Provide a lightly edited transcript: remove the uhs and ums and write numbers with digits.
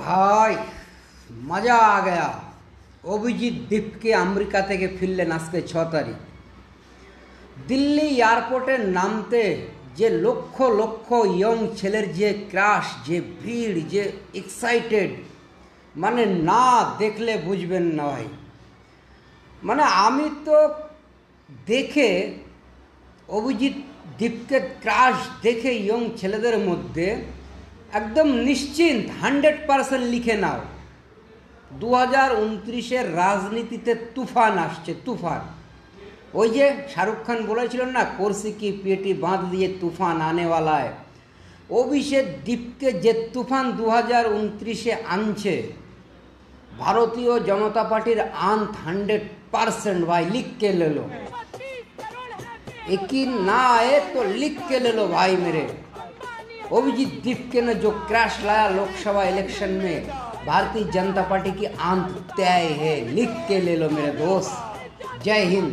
ভাই মজা আ গয়া। অভিজিৎ দীপকে আমেরিকা থেকে ফিরলেন আজকে 6 তারিখ। দিল্লি এয়ারপোর্টে নামতে যে লক্ষ লক্ষ ইয়ং ছেলের যে ক্রাশ, যে ভিড়, যে এক্সাইটেড, মানে না দেখলে বুঝবেন না ভাই। মানে আমি তো দেখে অভিজিৎ দীপকে ক্রাশ দেখে ইয়ং ছেলেদের মধ্যে একদম নিশ্চিন্ত 100% লিখে নাও 2029-এর রাজনীতিতে তুফান আসছে, তুফান। ওই যে শাহরুখ খান বলেছিলেন না, কোর্সি কি পেটি বাঁধ দিয়ে তুফান আনেওয়ালায়। অভিষেক দীপকে যে তুফান 2029-এ আনছে ভারতীয় জনতা পার্টির आंत 100% भाई लिख के ले लो। यकीन ना आए तो लिख के ले लो भाई मेरे। अभिजीत दीपके ने जो क्रैश लाया लोकसभा इलेक्शन में, भारतीय जनता पार्टी की आंत तय है। लिख के ले लो मेरे दोस्त। जय हिंद।